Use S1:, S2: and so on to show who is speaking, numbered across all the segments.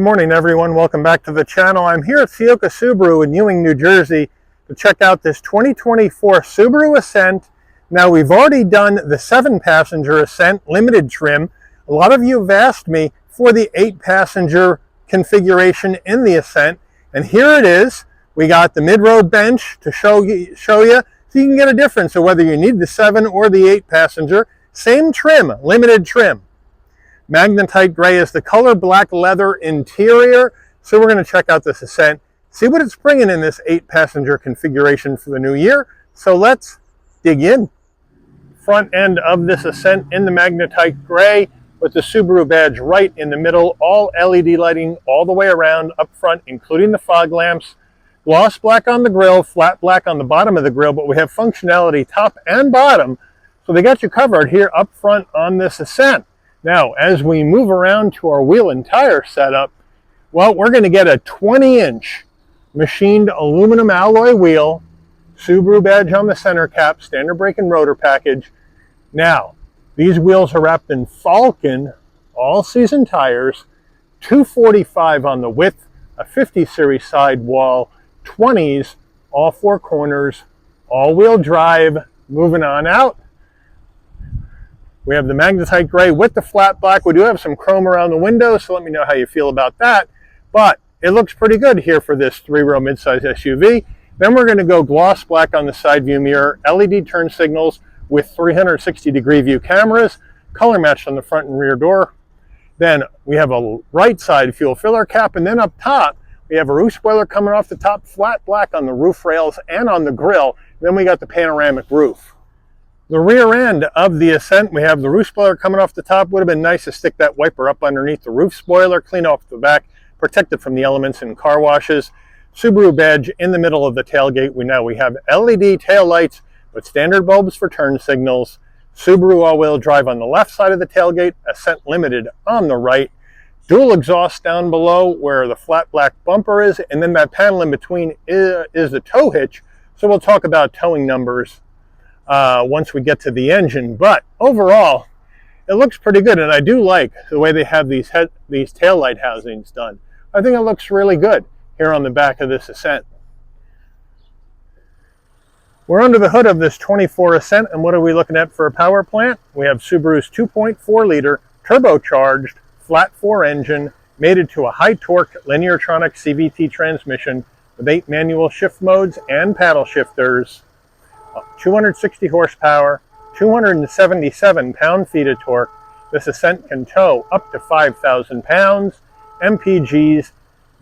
S1: Good morning, everyone. Welcome back to the channel. I'm here at Ciocca Subaru in Ewing, New Jersey to check out this 2024 Subaru Ascent. Now, we've already done the 7-passenger Ascent limited trim. A lot of you have asked me for the 8-passenger configuration in the Ascent, and here it is. We got the mid-row bench to show you so you can get a difference of whether you need the 7 or the 8-passenger. Same trim, limited trim. Magnetite gray is the color, black leather interior. So we're going to check out this Ascent, see what it's bringing in this 8-passenger configuration for the new year. So let's dig in. Front end of this Ascent in the magnetite gray with the Subaru badge right in the middle. All LED lighting all the way around up front, including the fog lamps. Gloss black on the grille, flat black on the bottom of the grille, but we have functionality top and bottom. So they got you covered here up front on this Ascent. Now, as we move around to our wheel and tire setup, well, we're going to get a 20-inch machined aluminum alloy wheel, Subaru badge on the center cap, standard brake and rotor package. Now, these wheels are wrapped in Falcon all-season tires, 245 on the width, a 50 series sidewall, 20s, all 4 corners, all-wheel drive. Moving on out, we have the magnetite gray with the flat black. We do have some chrome around the windows, so let me know how you feel about that. But it looks pretty good here for this 3-row midsize SUV. Then we're going to go gloss black on the side view mirror, LED turn signals with 360-degree view cameras, color matched on the front and rear door. Then we have a right side fuel filler cap, and then up top, we have a roof spoiler coming off the top, flat black on the roof rails and on the grille. Then we got the panoramic roof. The rear end of the Ascent, we have the roof spoiler coming off the top. Would have been nice to stick that wiper up underneath the roof spoiler, clean off the back, protect it from the elements in car washes. Subaru badge in the middle of the tailgate. We have LED tail lights with standard bulbs for turn signals. Subaru all-wheel drive on the left side of the tailgate, Ascent Limited on the right. Dual exhaust down below where the flat black bumper is, and then that panel in between is the tow hitch. So we'll talk about towing numbers once we get to the engine, but overall it looks pretty good, and I do like the way they have these tail light housings done. I think it looks really good here on the back of this Ascent. We're under the hood of this 24 Ascent, and what are we looking at for a power plant? We have Subaru's 2.4 liter turbocharged flat 4 engine mated to a high torque Lineartronic CVT transmission with 8 manual shift modes and paddle shifters. 260 horsepower, 277 pound-feet of torque. This Ascent can tow up to 5,000 pounds. MPGs,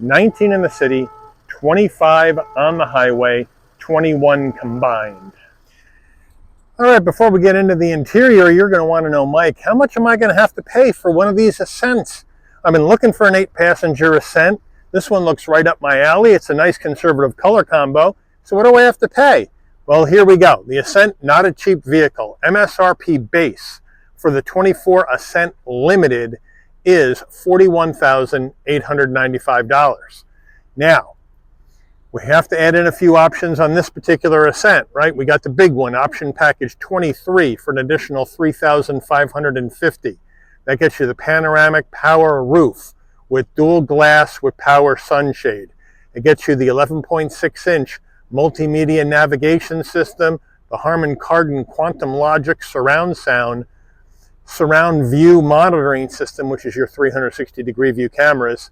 S1: 19 in the city, 25 on the highway, 21 combined. All right, before we get into the interior, you're going to want to know, Mike, how much am I going to have to pay for one of these Ascents? I've been looking for an 8-passenger Ascent. This one looks right up my alley. It's a nice conservative color combo. So what do I have to pay? Well, here we go. The Ascent, not a cheap vehicle. MSRP base for the 24 Ascent Limited is $41,895. Now, we have to add in a few options on this particular Ascent, right? We got the big one, option package 23 for an additional $3,550. That gets you the panoramic power roof with dual glass with power sunshade. It gets you the 11.6-inch multimedia navigation system, the Herman Cardin Quantum Logic surround sound, surround view monitoring system, which is your 360-degree view cameras,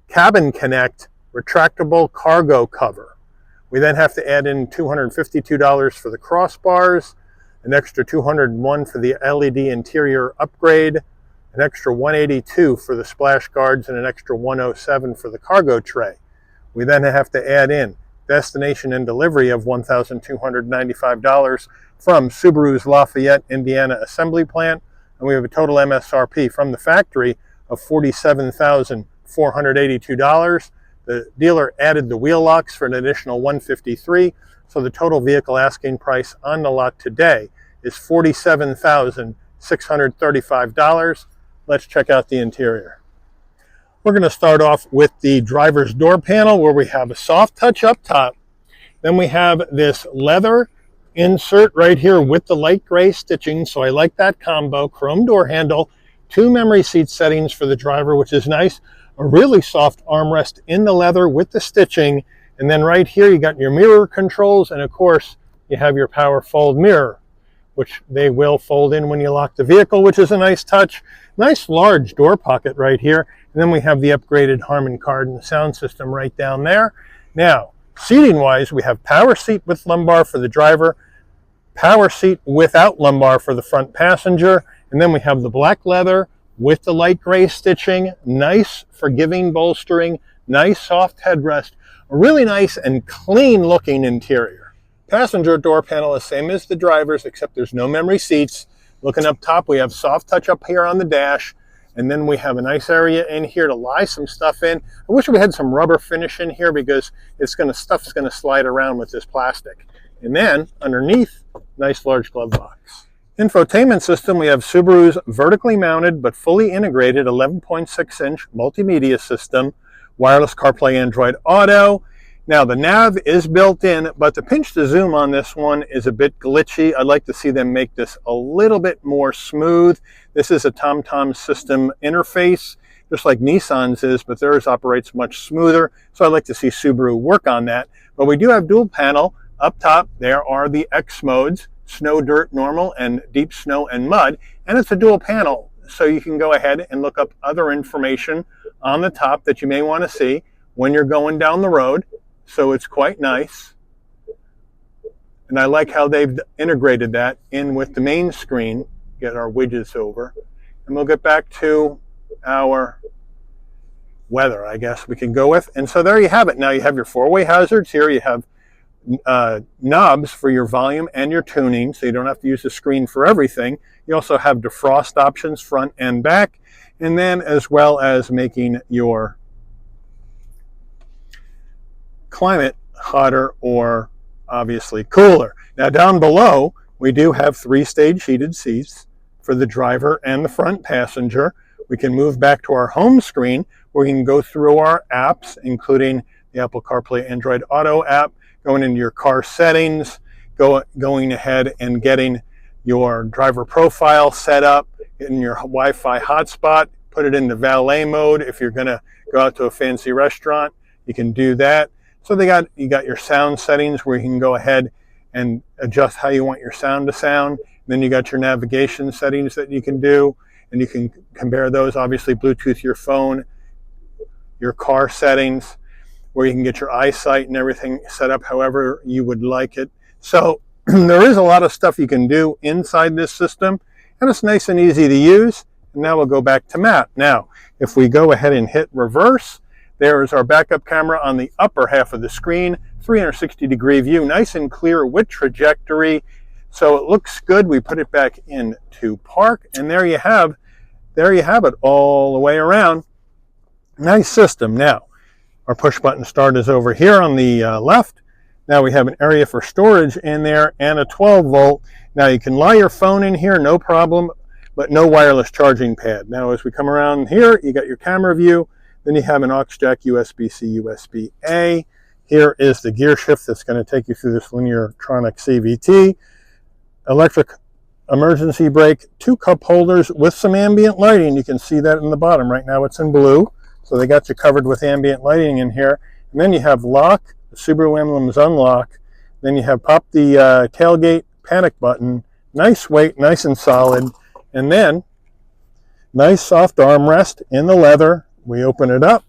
S1: cabin connect, retractable cargo cover. We then have to add in $252 for the crossbars, an extra $201 for the LED interior upgrade, an extra $182 for the splash guards, and an extra $107 for the cargo tray. We then have to add in destination and delivery of $1,295 from Subaru's Lafayette, Indiana assembly plant, and we have a total MSRP from the factory of $47,482. The dealer added the wheel locks for an additional $153, so the total vehicle asking price on the lot today is $47,635. Let's check out the interior. We're going to start off with the driver's door panel where we have a soft touch up top. Then we have this leather insert right here with the light gray stitching, so I like that combo. Chrome door handle, 2 memory seat settings for the driver, which is nice. a really soft armrest in the leather with the stitching. And then right here you got your mirror controls, and of course you have your power fold mirror, which they will fold in when you lock the vehicle, which is a nice touch. Nice large door pocket right here. And then we have the upgraded Herman card and sound system right down there. Now, seating wise, we have power seat with lumbar for the driver, power seat without lumbar for the front passenger, and then we have the black leather with the light gray stitching, nice forgiving bolstering, nice soft headrest, a really nice and clean looking interior. Passenger door panel is same as the driver's, except there's no memory seats. Looking up top, we have soft touch up here on the dash, and then we have a nice area in here to lie some stuff in. I wish we had some rubber finish in here because stuff's gonna slide around with this plastic. And then underneath, nice large glove box. Infotainment system, we have Subaru's vertically mounted but fully integrated 11.6-inch multimedia system, wireless CarPlay, Android Auto. Now the nav is built in, but the pinch to zoom on this one is a bit glitchy. I'd like to see them make this a little bit more smooth. This is a TomTom system interface, just like Nissan's is, but theirs operates much smoother. So I'd like to see Subaru work on that. But we do have dual panel. Up top, there are the X modes, snow, dirt, normal, and deep snow and mud. And it's a dual panel, so you can go ahead and look up other information on the top that you may want to see when you're going down the road. So it's quite nice. And I like how they've integrated that in with the main screen. Get our widgets over. And we'll get back to our weather, I guess we can go with. And so there you have it. Now you have your four-way hazards here. You have knobs for your volume and your tuning, so you don't have to use the screen for everything. You also have defrost options front and back, and then as well as making your climate hotter or obviously cooler. Now down below, we do have 3-stage heated seats for the driver and the front passenger. We can move back to our home screen where we can go through our apps, including the Apple CarPlay Android Auto app, going into your car settings, going ahead and getting your driver profile set up, getting your Wi-Fi hotspot, put it into valet mode. If you're going to go out to a fancy restaurant, you can do that. So you got your sound settings where you can go ahead and adjust how you want your sound to sound. Then you got your navigation settings that you can do, and you can compare those, obviously Bluetooth your phone, your car settings, where you can get your eyesight and everything set up however you would like it. So there is a lot of stuff you can do inside this system, and it's nice and easy to use. And now we'll go back to map. Now, if we go ahead and hit reverse, there is our backup camera on the upper half of the screen, 360-degree view, nice and clear with trajectory. So it looks good. We put it back into park, and there you have it all the way around. Nice system. Now, our push button start is over here on the left. Now we have an area for storage in there and a 12 volt. Now you can lie your phone in here, no problem, but no wireless charging pad. Now as we come around here, you got your camera view. Then you have an aux jack, USB-C, USB-A. Here is the gear shift that's going to take you through this Lineartronic CVT. Electric emergency brake, 2 cup holders with some ambient lighting. You can see that in the bottom. Right now it's in blue. So they got you covered with ambient lighting in here. And then you have lock, the Subaru emblem's unlock. Then you have pop the tailgate panic button. Nice weight, nice and solid. And then nice soft armrest in the leather. We open it up,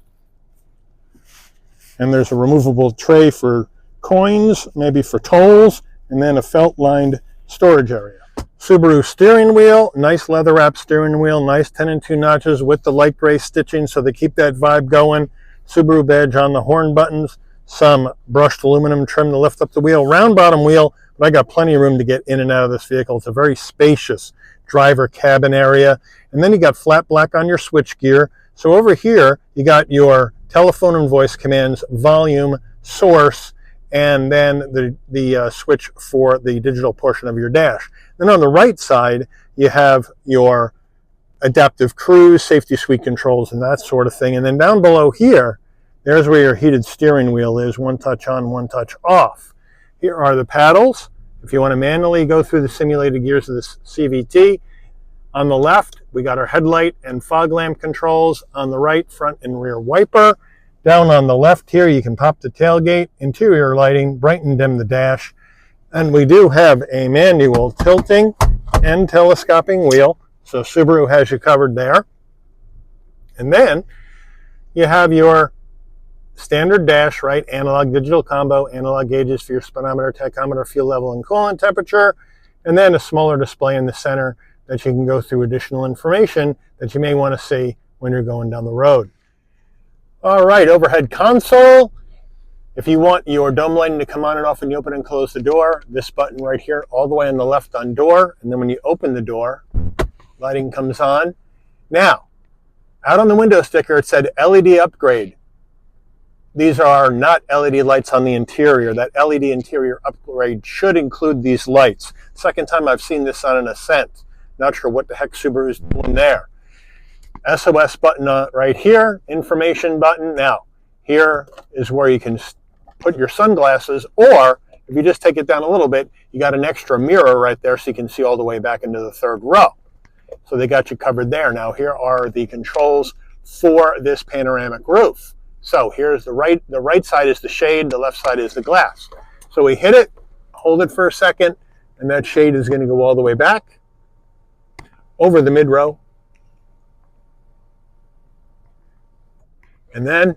S1: and there's a removable tray for coins, maybe for tolls, and then a felt-lined storage area. Subaru steering wheel, nice leather wrap steering wheel, nice 10 and 2 notches with the light gray stitching so they keep that vibe going. Subaru badge on the horn buttons, some brushed aluminum trim to lift up the wheel, round bottom wheel, but I got plenty of room to get in and out of this vehicle. It's a very spacious driver cabin area. And then you got flat black on your switch gear. So over here, you got your telephone and voice commands, volume, source, and then the switch for the digital portion of your dash. Then on the right side, you have your adaptive cruise, safety suite controls, and that sort of thing. And then down below here, there's where your heated steering wheel is, 1 touch on, 1 touch off. Here are the paddles. If you want to manually go through the simulated gears of this CVT, On the left, we got our headlight and fog lamp controls. On the right, front and rear wiper. Down on the left here, you can pop the tailgate, interior lighting, brighten and dim the dash. And we do have a manual tilting and telescoping wheel. So Subaru has you covered there. And then you have your standard dash, right? Analog digital combo, analog gauges for your speedometer, tachometer, fuel level, and coolant temperature. And then a smaller display in the center that you can go through additional information that you may want to see when you're going down the road. All right, overhead console. If you want your dome lighting to come on and off when you open and close the door, this button right here, all the way on the left on door, and then when you open the door, lighting comes on. Now, out on the window sticker, it said LED upgrade. These are not LED lights on the interior. That LED interior upgrade should include these lights. Second time I've seen this on an Ascent. Not sure what the heck Subaru's doing there. SOS button right here, information button. Now, here is where you can put your sunglasses, or if you just take it down a little bit, you got an extra mirror right there so you can see all the way back into the third row. So they got you covered there. Now, here are the controls for this panoramic roof. So here's the right side is the shade, the left side is the glass. So we hit it, hold it for a second, and that shade is going to go all the way back over the mid-row. And then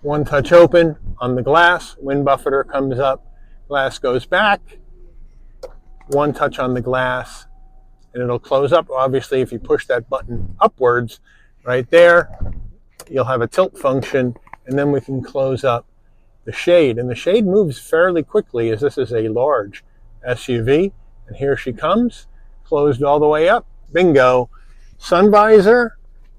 S1: one touch open on the glass, wind buffeter comes up, glass goes back, one touch on the glass, and it'll close up. Obviously, if you push that button upwards right there, you'll have a tilt function, and then we can close up the shade. And the shade moves fairly quickly, as this is a large SUV. And here she comes, closed all the way up. Bingo. Sun visor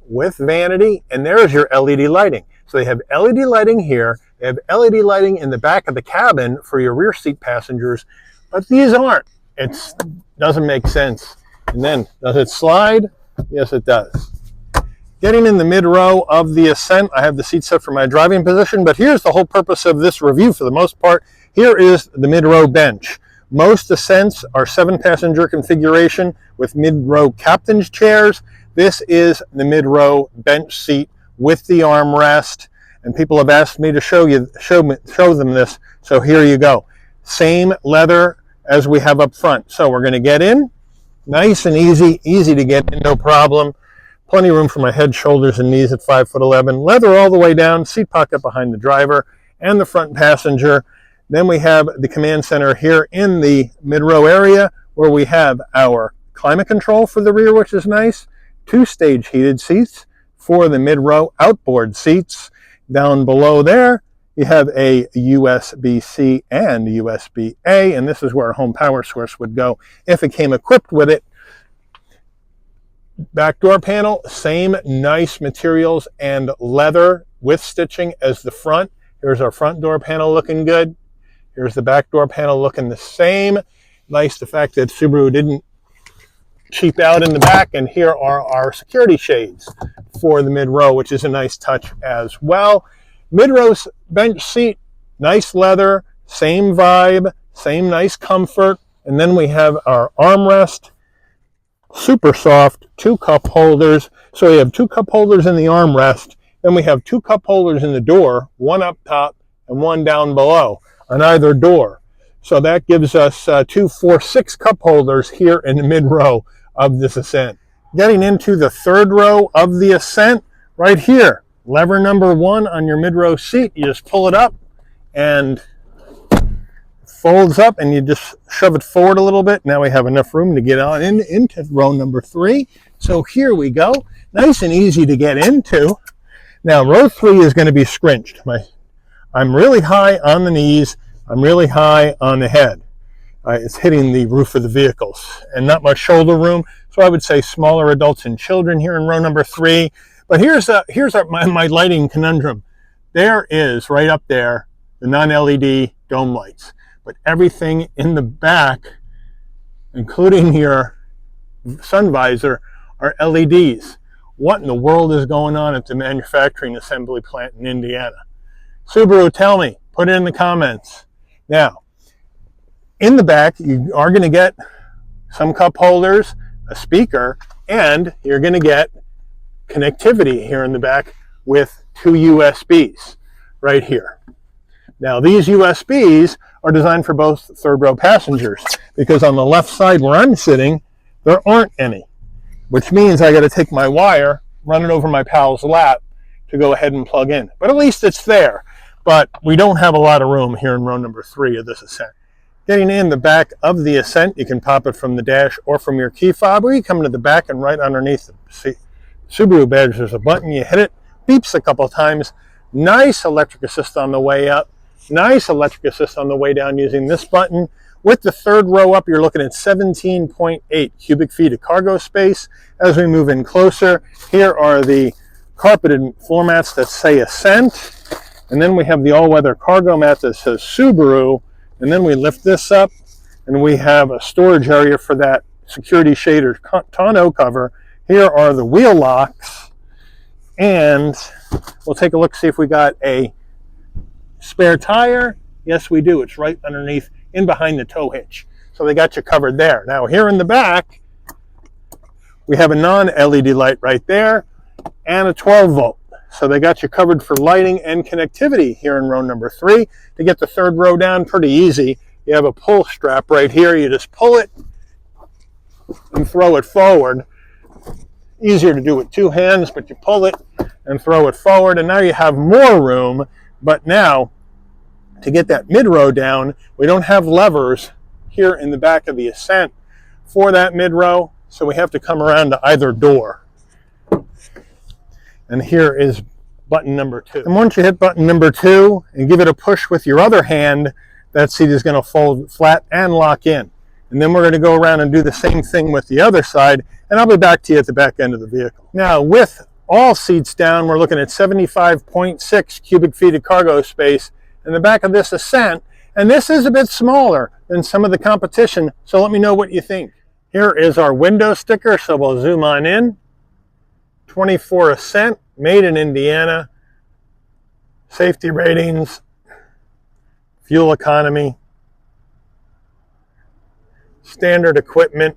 S1: with vanity, and there's your LED lighting. So they have LED lighting here. They have LED lighting in the back of the cabin for your rear seat passengers, but these aren't. It doesn't make sense. And then, does it slide? Yes, it does. Getting in the mid-row of the Ascent, I have the seat set for my driving position, but here's the whole purpose of this review for the most part. Here is the mid-row bench. Most Ascents are 7-passenger configuration with mid-row captain's chairs. This is the mid-row bench seat with the armrest, and people have asked me to show them this, so here you go. Same leather as we have up front. So we're going to get in, nice and easy to get in, no problem. Plenty of room for my head, shoulders, and knees at 5'11". Leather all the way down, seat pocket behind the driver and the front passenger. Then we have the command center here in the mid-row area where we have our climate control for the rear, which is nice. 2-stage heated seats for the mid-row outboard seats. Down below there, you have a USB-C and USB-A, and this is where a home power source would go if it came equipped with it. Back door panel, same nice materials and leather with stitching as the front. Here's our front door panel looking good. Here's the back door panel looking the same. Nice the fact that Subaru didn't cheap out in the back. And here are our security shades for the mid-row, which is a nice touch as well. Mid-row bench seat, nice leather, same vibe, same nice comfort. And then we have our armrest. Super soft, 2 cup holders. So we have 2 cup holders in the armrest. Then we have 2 cup holders in the door, one up top and one down below on either door. So that gives us 2, 4, 6 cup holders here in the mid-row of this Ascent. Getting into the third row of the Ascent, right here, lever number 1 on your mid-row seat. You just pull it up and folds up, and you just shove it forward a little bit. Now we have enough room to get on into row number 3. So here we go. Nice and easy to get into. Now row 3 is going to be scrinched. I'm really high on the knees. I'm really high on the head. It's hitting the roof of the vehicles and not much shoulder room. So I would say smaller adults and children here in row number 3. But here's my lighting conundrum. There is right up there the non-LED dome lights. But everything in the back, including your sun visor, are LEDs. What in the world is going on at the manufacturing assembly plant in Indiana? Subaru, tell me. Put it in the comments. Now, in the back, you are going to get some cup holders, a speaker, and you're going to get connectivity here in the back with 2 USBs right here. Now these USBs are designed for both third row passengers, because on the left side where I'm sitting, there aren't any, which means I got to take my wire, run it over my pal's lap to go ahead and plug in. But at least it's there. But we don't have a lot of room here in row number 3 of this Ascent. Getting in the back of the Ascent, you can pop it from the dash or from your key fob, or you come to the back and right underneath the Subaru badge, there's a button. You hit it, beeps a couple times. Nice electric assist on the way up. Nice electric assist on the way down using this button. With the third row up, you're looking at 17.8 cubic feet of cargo space. As we move in closer, here are the carpeted floor mats that say Ascent. And then we have the all-weather cargo mat that says Subaru. And then we lift this up, and we have a storage area for that security shade or tonneau cover. Here are the wheel locks. And we'll take a look, see if we got a spare tire. Yes, we do. It's right underneath, in behind the tow hitch. So they got you covered there. Now here in the back, we have a non-LED light right there and a 12 volt. So they got you covered for lighting and connectivity here in row number 3. To get the third row down, pretty easy. You have a pull strap right here. You just pull it and throw it forward. Easier to do with 2 hands, but you pull it and throw it forward, and now you have more room. But now, to get that mid-row down, we don't have levers here in the back of the Ascent for that mid-row, so we have to come around to either door. And here is button number 2. And once you hit button number 2 and give it a push with your other hand, that seat is going to fold flat and lock in. And then we're going to go around and do the same thing with the other side, and I'll be back to you at the back end of the vehicle. Now, with all seats down, we're looking at 75.6 cubic feet of cargo space in the back of this Ascent, and this is a bit smaller than some of the competition, so let me know what you think. Here is our window sticker, so we'll zoom on in. 24 Ascent, made in Indiana. Safety ratings, fuel economy, standard equipment.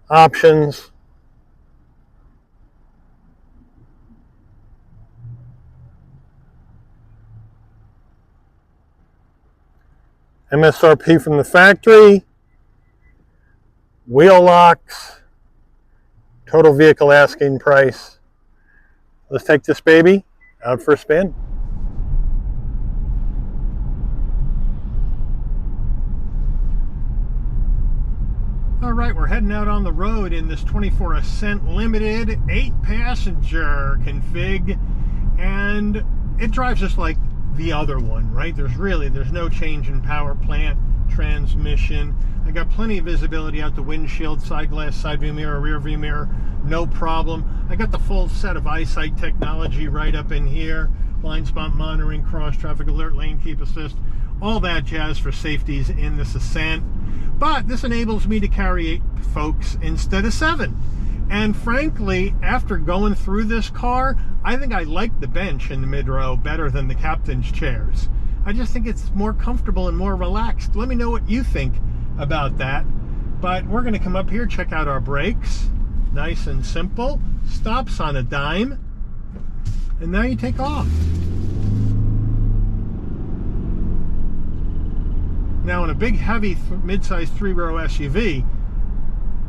S1: Options. MSRP from the factory. Wheel locks. Total vehicle asking price. Let's take this baby out for a spin. All right, we're heading out on the road in this 24 Ascent Limited 8-passenger config, and it drives just like the other one, right? There's no change in power plant, transmission. I got plenty of visibility out the windshield, side glass, side view mirror, rear view mirror, no problem. I got the full set of eyesight technology right up in here. Blind spot monitoring, cross traffic alert, lane keep assist, all that jazz for safeties in this Ascent. But this enables me to carry 8 folks instead of 7. And frankly, after going through this car, I think I like the bench in the mid-row better than the captain's chairs. I just think it's more comfortable and more relaxed. Let me know what you think about that. But we're going to come up here, check out our brakes. Nice and simple. Stops on a dime. And now you take off. Now in a big, heavy, mid-size 3-row SUV,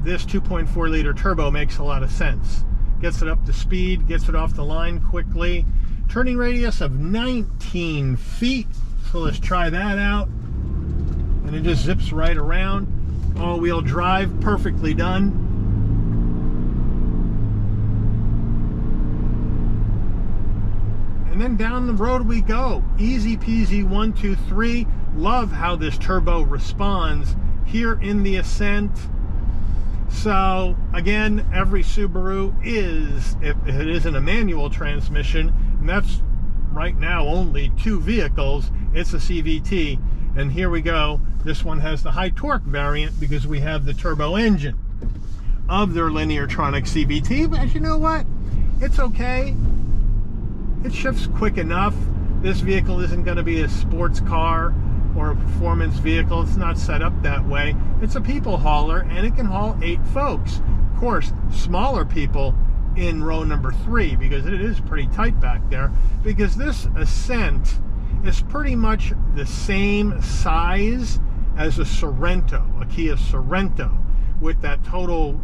S1: this 2.4-liter turbo makes a lot of sense. Gets it up to speed, gets it off the line quickly. Turning radius of 19 feet. So let's try that out. And it just zips right around. All-wheel drive, perfectly done. And then down the road we go. Easy peasy, 1, 2, 3. Love how this turbo responds here in the Ascent. So again, every Subaru is, if it isn't a manual transmission, and that's right now only 2 vehicles, it's a CVT. And here we go. This one has the high torque variant because we have the turbo engine. of their Lineartronic CVT, but you know what? It's okay. It shifts quick enough. This vehicle isn't going to be a sports car or a performance vehicle. It's not set up that way. It's a people hauler, and it can haul 8 folks. Of course, smaller people in row number 3, because it is pretty tight back there, because this Ascent is pretty much the same size as a Sorento, a Kia Sorento, with that total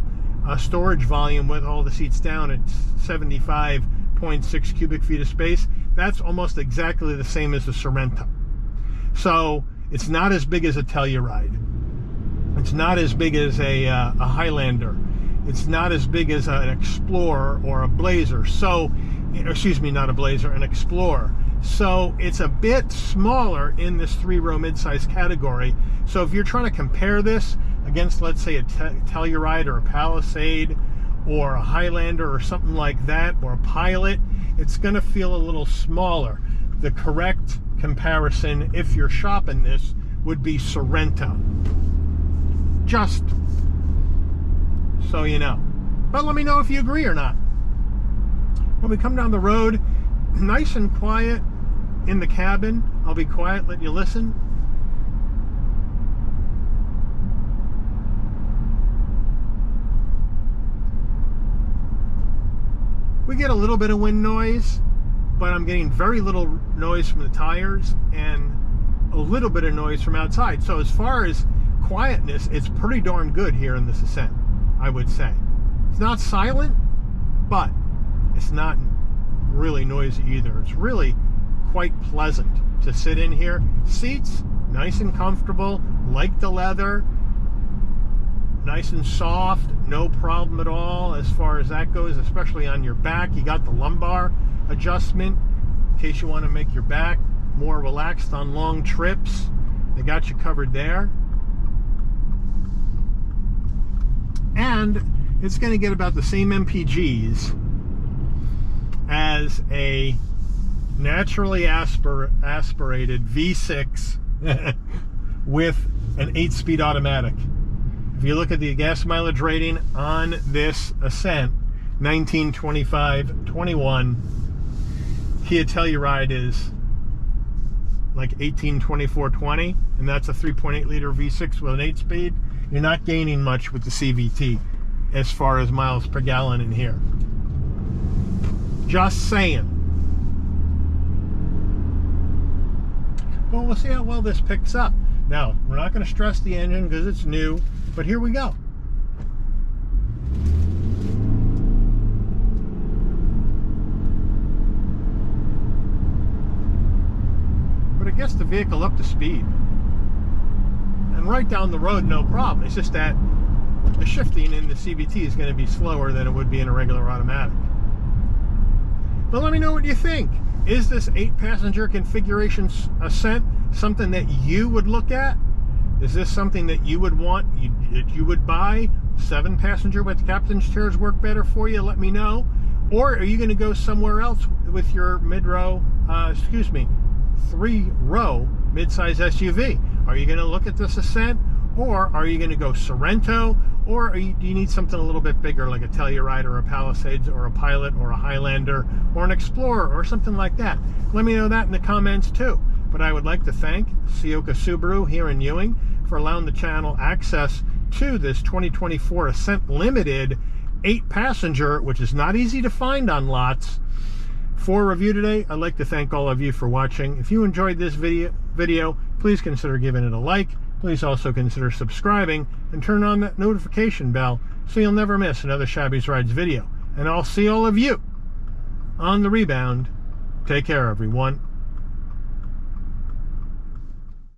S1: storage volume with all the seats down at 75.6 cubic feet of space. That's almost exactly the same as the Sorento. So it's not as big as a Telluride. It's not as big as a Highlander. It's not as big as an Explorer or a Blazer. So, excuse me, not a Blazer, an Explorer. So it's a bit smaller in this 3-row midsize category. So if you're trying to compare this against, let's say, a Telluride or a Palisade or a Highlander or something like that, or a Pilot, it's going to feel a little smaller. The correct comparison, if you're shopping this, would be Sorento. Just so you know. But let me know if you agree or not. When we come down the road, nice and quiet in the cabin. I'll be quiet, let you listen. We get a little bit of wind noise, but I'm getting very little noise from the tires and a little bit of noise from outside. So as far as quietness, it's pretty darn good here in this Ascent, I would say. It's not silent, but it's not really noisy either. It's really quite pleasant to sit in here. Seats, nice and comfortable, like the leather, nice and soft, no problem at all as far as that goes, especially on your back. You got the lumbar adjustment in case you want to make your back more relaxed on long trips. They got you covered there. And it's going to get about the same MPGs as a naturally aspirated V6 with an 8-speed automatic. If you look at the gas mileage rating on this Ascent, 1925-21, Kia Telluride is like 18-24-20, and that's a 3.8 liter V6 with an 8-speed. You're not gaining much with the CVT as far as miles per gallon in here. Just saying. Well, we'll see how well this picks up. Now, we're not going to stress the engine because it's new, but here we go. But it gets the vehicle up to speed. And right down the road, no problem. It's just that the shifting in the CVT is going to be slower than it would be in a regular automatic. But let me know what you think. Is this 8-passenger configuration Ascent something that you would look at? Is this something that you would want, that you would buy? 7-passenger with captain's chairs work better for you? Let me know. Or are you going to go somewhere else with your 3-row mid-size SUV? Are you going to look at this Ascent? Or are you going to go Sorento? Or do you need something a little bit bigger, like a Telluride or a Palisades or a Pilot or a Highlander or an Explorer or something like that? Let me know that in the comments too. But I would like to thank Ciocca Subaru here in Ewing for allowing the channel access to this 2024 Ascent Limited 8-passenger, which is not easy to find on lots. For review today, I'd like to thank all of you for watching. If you enjoyed this video, please consider giving it a like. Please also consider subscribing and turn on that notification bell so you'll never miss another Shabby's Rides video. And I'll see all of you on the rebound. Take care, everyone.